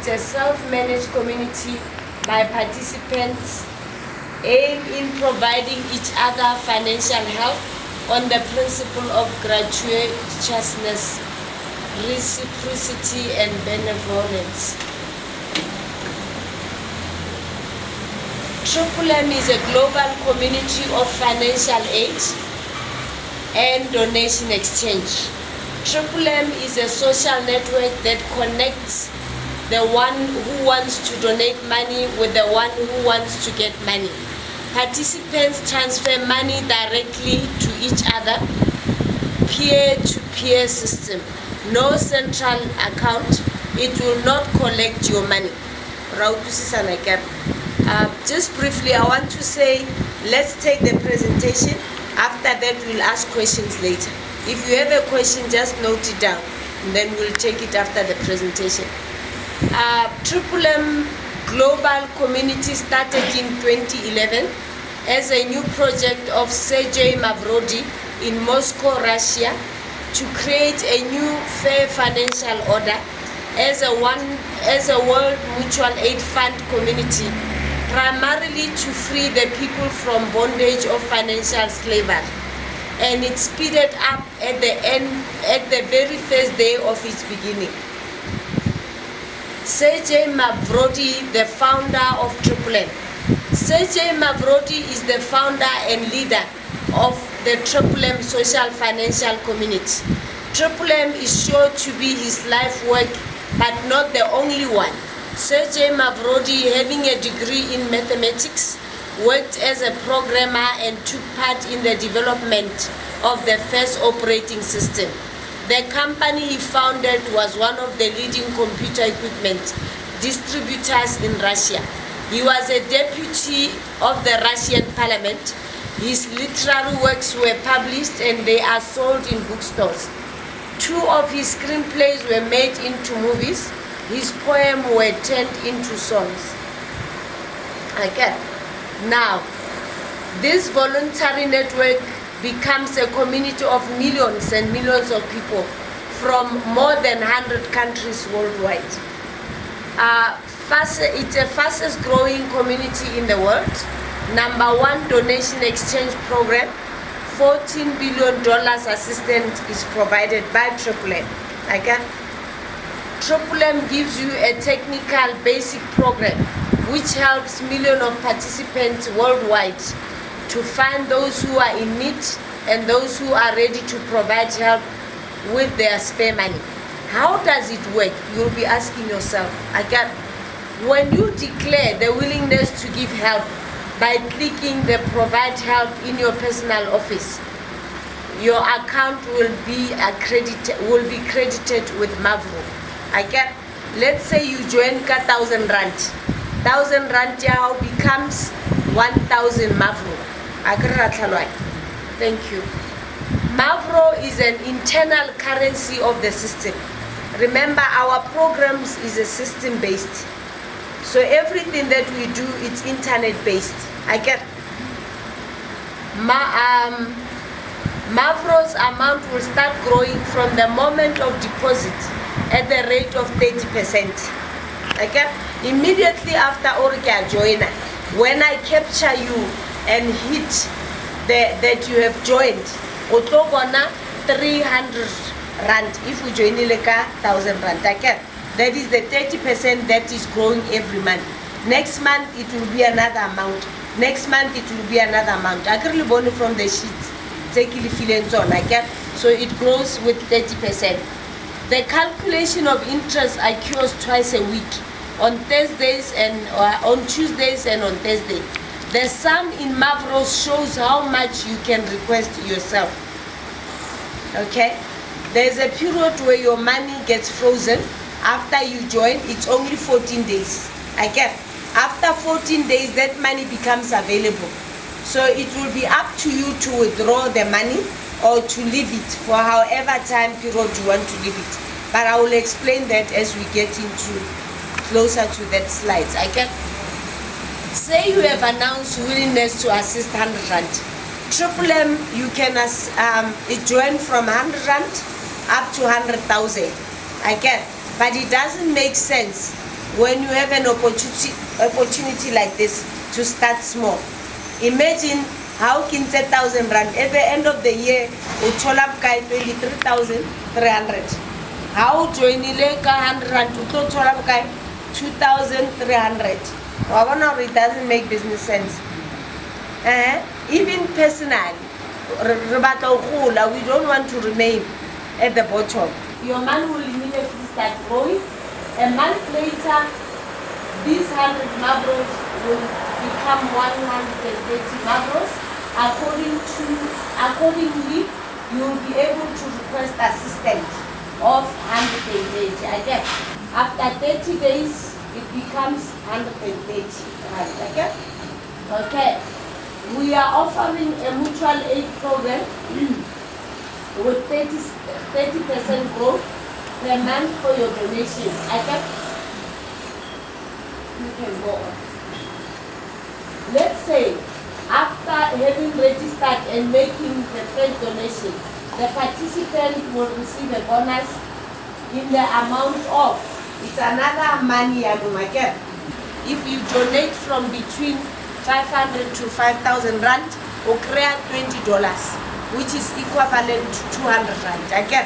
It's a self-managed community by participants aim in providing each other financial help on the principle of gratuitousness, reciprocity, and benevolence. M is a global community of financial aid and donation exchange. M is a social network that connects the one who wants to donate money with the one who wants to get money. Participants transfer money directly to each other, peer-to-peer system. No central account, it will not collect your money. Just briefly, I want to say, let's take the presentation. After that, we'll ask questions later. If you have a question, just note it down, and then we'll take it after the presentation. M Global Community started in 2011 as a new project of Sergei Mavrodi in Moscow, Russia, to create a new fair financial order as a world mutual aid fund community, primarily to free the people from bondage of financial slavery. And it speeded up at the very first day of its beginning. Sergei Mavrodi, the founder of M. Sergei Mavrodi is the founder and leader of the M Social Financial Community. M is sure to be his life work, but not the only one. Sergei Mavrodi, having a degree in mathematics, worked as a programmer and took part in the development of the first operating system. The company he founded was one of the leading computer equipment distributors in Russia. He was a deputy of the Russian parliament. His literary works were published and they are sold in bookstores. 2 of his screenplays were made into movies. His poems were turned into songs. Okay. Now, this voluntary network becomes a community of millions and millions of people from more than 100 countries worldwide. It's the fastest growing community in the world. #1 donation exchange program. $14 billion assistance is provided by M. Okay? M gives you a technical basic program which helps millions of participants worldwide to find those who are in need and those who are ready to provide help with their spare money. How does it work? You'll be asking yourself. When you declare the willingness to give help by clicking the provide help in your personal office, your account will be credited with Mavro. Let's say you join 1,000 rand. 1,000 rand now becomes 1,000 Mavro. Thank you. Mavro is an internal currency of the system. Remember, our programs is a system-based. So everything that we do, it's internet-based. Mavro's amount will start growing from the moment of deposit at the rate of 30%. Immediately after Orca joiner, when I capture you and hit that you have joined, otogona 300 rand if you join like 1,000 rand. That is the 30% that is growing every month. Next month it will be another amount. Next month it will be another amount. I can born from the sheets. Take it on. So it grows with 30%. The calculation of interest occurs twice a week, on Thursdays and on Tuesdays and on Thursday. The sum in Mavros shows how much you can request yourself. Okay? There's a period where your money gets frozen. After you join, it's only 14 days. After 14 days, that money becomes available. So it will be up to you to withdraw the money or to leave it for however time period you want to leave it. But I will explain that as we get into closer to that slide. Say you have announced willingness to assist 100 rand. M, you can join from 100 rand up to 100,000. But it doesn't make sense when you have an opportunity like this to start small. Imagine how can 10,000 rand at the end of the year uthola bukae 23,300. How joinile ka 100 rand uthola bukae 2,300. It doesn't make business sense. Even personally, we don't want to remain at the bottom. Your money will immediately start growing. A month later, these 100 marbles will become 130 marbles. Accordingly, you will be able to request assistance of 180. Again, after 30 days, it becomes 130. Okay? Okay. We are offering a mutual aid program with 30% growth per month for your donation. Okay? You can go on. Let's say, after having registered and making the first donation, the participant will receive a bonus in the amount of, it's another money, okay? If you donate from between 500 to 5,000 rand, or create $20, which is equivalent to 200 rand. Again,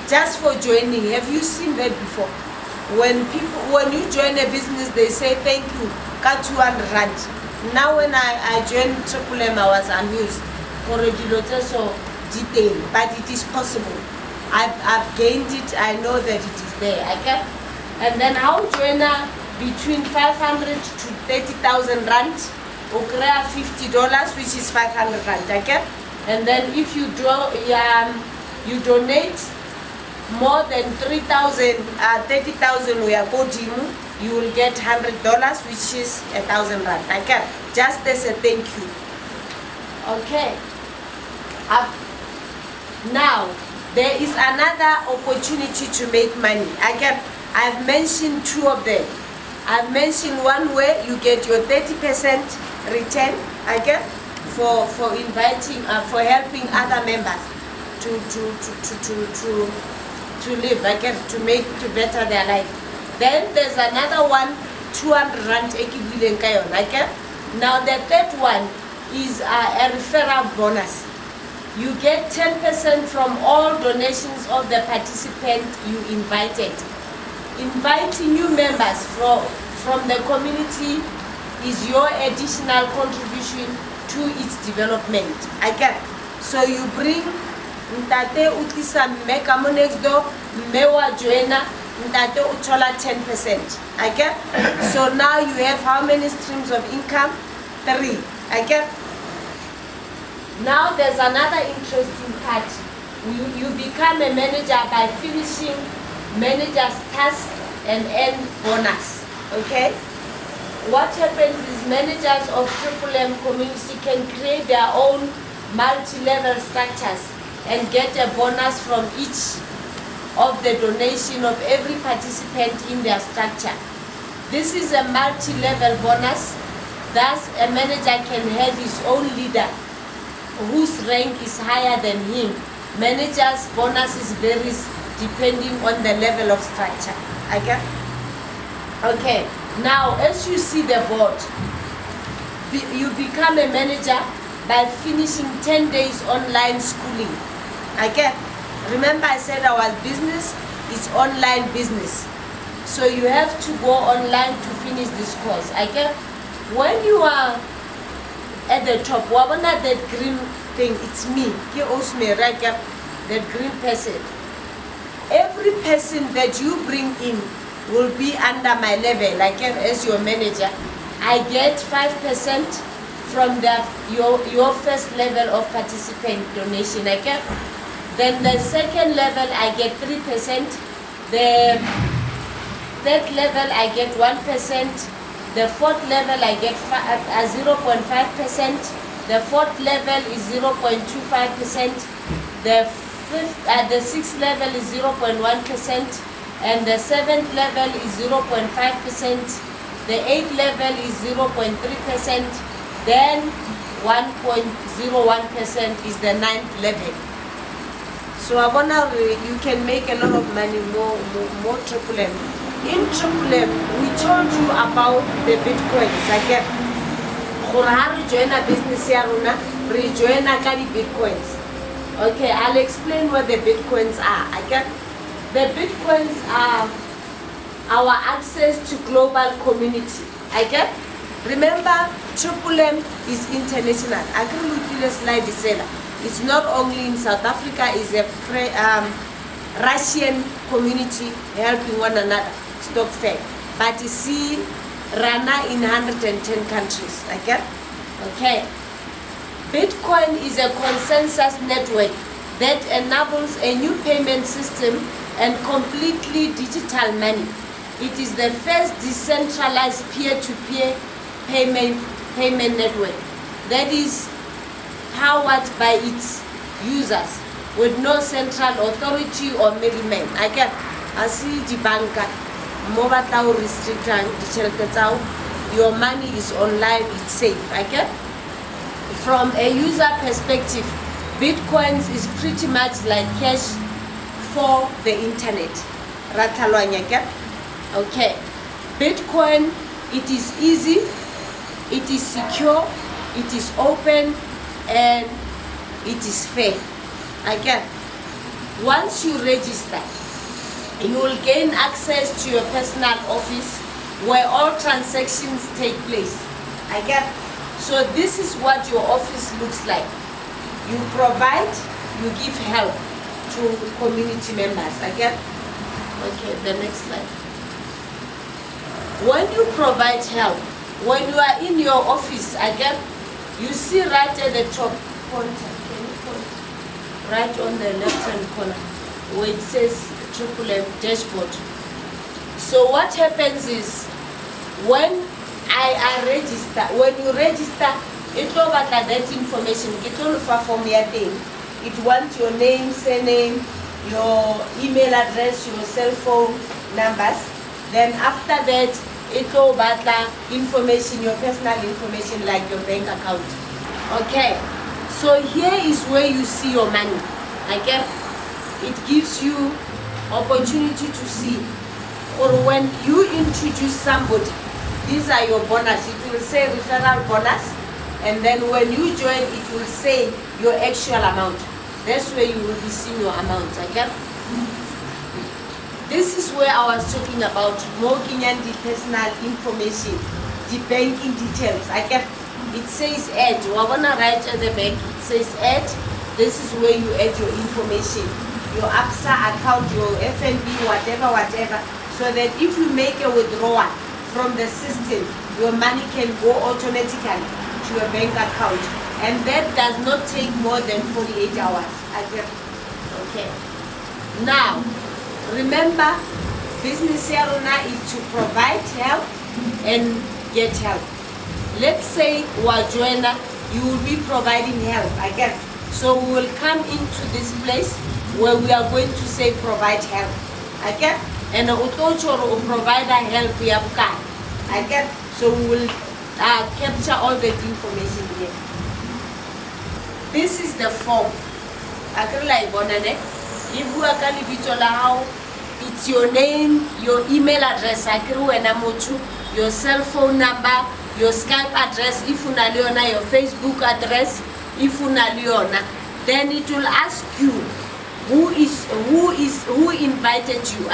just for joining. Have you seen that before? When you join a business, they say thank you, got 200 rand. Now when I joined Triple M, I was amused for a so detail, but it is possible. I've gained it. I know that it is there. Okay, and then how joiner between 500 to 30,000 rand, or create $50, which is 500 rand. Okay, and then if you you donate more than 3,000, 30,000 we are going, you will get $100, which is 1,000 rand. Okay, just as a thank you. Okay. Now there is another opportunity to make money. Again, I've mentioned two of them. I've mentioned one where you get your 30% return, again, for inviting, for helping other members to live, again, to better their life. Then there's another one, 200 rand equivalent kayon, okay? Now the third one is a referral bonus. You get 10% from all donations of the participant you invited. Inviting new members from the community is your additional contribution to its development. Again, so you bring Ntate Utlisa Mekamo next door, Mewa Joena, Ntate Utola 10%. Okay? So now you have how many streams of income? 3. Okay? Now there's another interesting part. You become a manager by finishing manager's task and earn bonus. Okay? What happens is managers of Triple M community can create their own multi-level structures and get a bonus from each of the donation of every participant in their structure. This is a multi-level bonus. Thus, a manager can have his own leader whose rank is higher than him. Manager's bonuses varies depending on the level of structure. Okay? Okay. Now, as you see the board, you become a manager by finishing 10 days online schooling. Okay? Remember I said our business is online business. So you have to go online to finish this course. Okay? When you are at the top, that green thing, it's me. That green person. Every person that you bring in will be under my level, like as your manager. I get 5% from your first level of participant donation. Okay? Then the second level I get 3%. The third level I get 1%. The fourth level I get 0.5%. The fourth level is 0.25%. The sixth level is 0.1%. And the seventh level is 0.5%. The eighth level is 0.3%. Then 1.01% is the ninth level. So you can make a lot of money, more Triple M in Triple we told you about the Bitcoins. Again, gore ha re join a business ya rona, re join a ka di Bitcoins. Okay, I'll explain what the Bitcoins are. Again, the Bitcoins are our access to global community. Again, remember Triple M is international. I can look at the slide. It's not only in South Africa, it's a Russian community helping one another, stock fair. But you see, Rana in 110 countries. Okay. Bitcoin is a consensus network that enables a new payment system and completely digital money. It is the first decentralized peer-to-peer payment network that is powered by its users with no central authority or middleman. Again, I see the banker, mobile restricting your money is online, it's safe. Again, from a user perspective, Bitcoins is pretty much like cash for the internet. Okay, Bitcoin, it is easy, it is secure, it is open, and it is fair. Again, once you register, you will gain access to your personal office where all transactions take place. Again, so this is what your office looks like. You provide, you give help to community members. Again, okay, the next slide. When you provide help, when you are in your office, again, you see right at the top corner, right on the left-hand corner, where it says Triple M dashboard. So what happens is, when I register, when you register, it will get that information. It will from your thing. It wants your name, surname, your email address, your cell phone numbers. Then after that, it will get information, your personal information, like your bank account. Okay. So here is where you see your money. Again, it gives you opportunity to see. Or when you introduce somebody, these are your bonus. It will say referral bonus, and then when you join, it will say your actual amount. That's where you will be seeing your amount. Okay? This is where I was talking about logging in the personal information, the banking details. It says add. You are gonna write at the bank. It says add. This is where you add your information, your ABSA account, your FNB, whatever, so that if you make a withdrawal from the system, your money can go automatically to your bank account, and that does not take more than 48 hours. Okay. Now, remember, business Yarona is to provide help and get help. Let's say Wajoena, you will be providing help. So we will come into this place where we are going to say provide help. And will provide help. So we will capture all the information here. This is the form. If we are how it's your name, your email address, your cell phone number, your Skype address, if you are your Facebook address, if you are then it will ask you who invited you.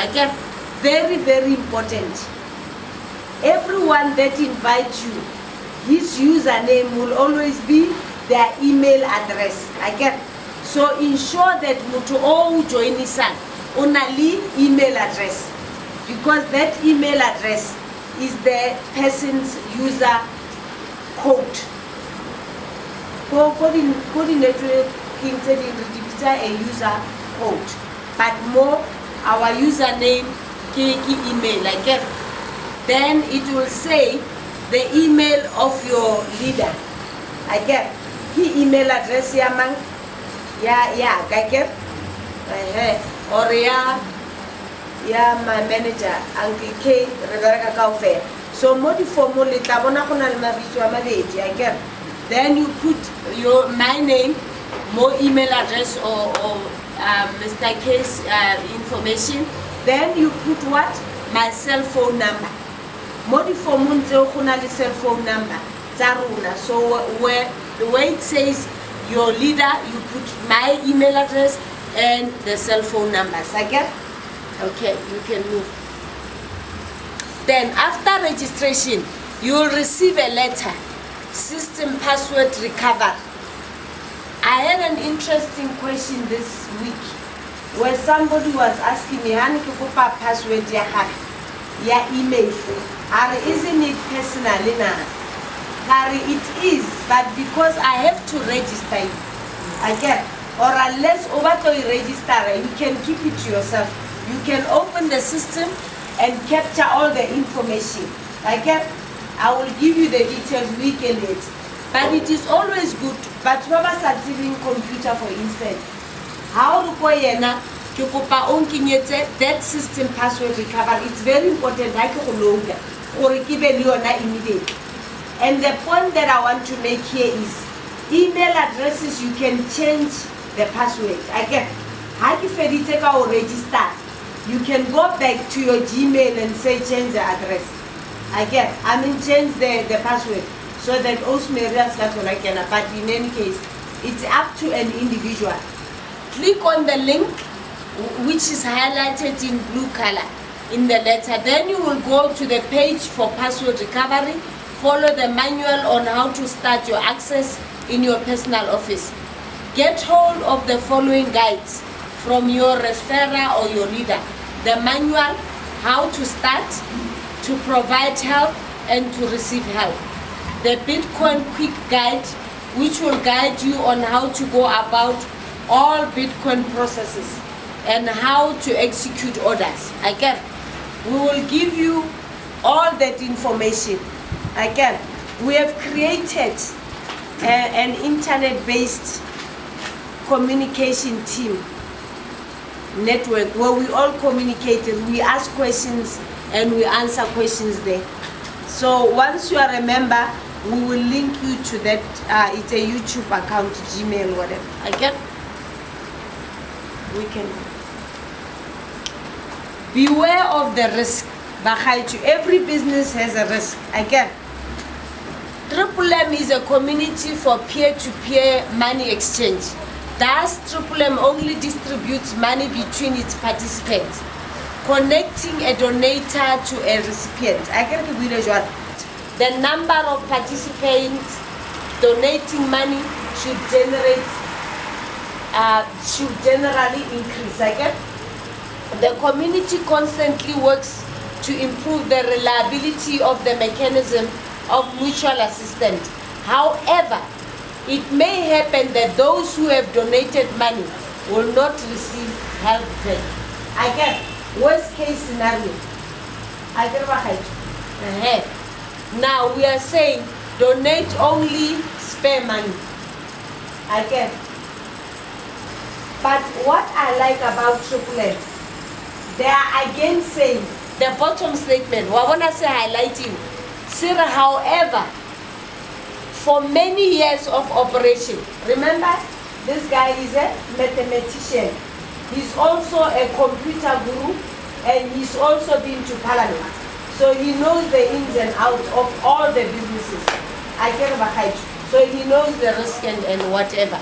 Very, very important. Everyone that invites you, his username will always be their email address. So ensure that mutu all join isan only email address, because that email address is the person's user code. Coordinator a user code, but more our username, email then it will say the email of your leader. He email address or my manager, Uncle K, Rebecca Kaufe. So then you put my name, more email address or Mr. K's information. Then you put what? my cell phone number. Mo di-formong tseo go na le cell phone number tsa rona. So where it says your leader, you put my email address and the cell phone numbers. Okay? Okay, you can move. Then after registration, you will receive a letter, system password recovered. I had an interesting question this week where somebody was asking me, "Hani ke kopa password ya gaga ya email, isn't it personal na?" It is, but because I have to register it, again, or unless over to register, you can keep it to yourself. You can open the system and capture all the information. Again, I will give you the details weekend. But it is always good. But whoever starts using computer, for instance, how to go yena ke kopa o nkinyetse that system password recover. It's very important. I can longer or give immediately. And the point that I want to make here is email addresses, you can change the password. Again, how you take or register, you can go back to your Gmail and say change the address. Again, change the password so that Osmeria's got to like. But in any case, it's up to an individual. Click on the link which is highlighted in blue color in the letter. Then you will go to the page for password recovery. Follow the manual on how to start your access in your personal office. Get hold of the following guides from your referrer or your leader. The manual, how to start, to provide help, and to receive help. The Bitcoin Quick Guide, which will guide you on how to go about all Bitcoin processes and how to execute orders. Again, we will give you all that information. Again, we have created an internet-based communication team network where we all communicate and we ask questions and we answer questions there. So once you are a member, we will link you to that. It's a YouTube account, Gmail, whatever. Again, we can beware of the risk. Every business has a risk. Again, Triple M is a community for peer-to-peer money exchange. Thus, Triple M only distributes money between its participants, connecting a donator to a recipient. The number of participants donating money should generally increase. Again, the community constantly works to improve the reliability of the mechanism of mutual assistance. However, it may happen that those who have donated money will not receive help back. Again, worst case scenario. Now we are saying donate only spare money. Again. But what I like about Triple M, they are again saying the bottom statement. I want to say highlighting. Sarah, however, for many years of operation, remember, this guy is a mathematician. He's also a computer guru, and he's also been to Parliament. So he knows the ins and outs of all the businesses. So he knows the risk and whatever.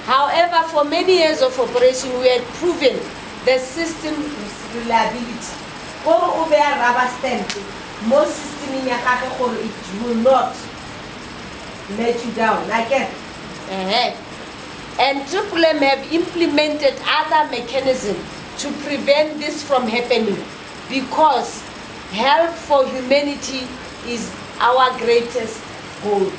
However, for many years of operation, we had proven the system reliability. Or over a rubber stamp, most system in your it will not let you down. And Triple M have implemented other mechanisms to prevent this from happening, because help for humanity is our greatest goal.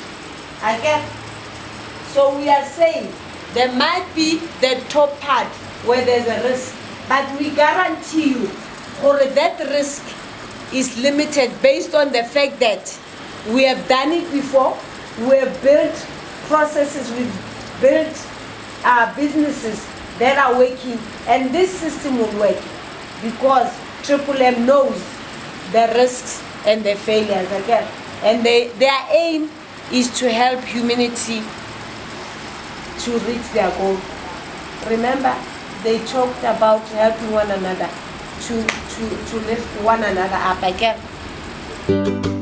So we are saying there might be the top part where there's a risk, but we guarantee you that risk is limited based on the fact that we have done it before, we have built processes, we've built businesses that are working, and this system will work because Triple M knows the risks and the failures again, and their aim is to help humanity to reach their goal. Remember, they talked about helping one another. to lift one another up. I get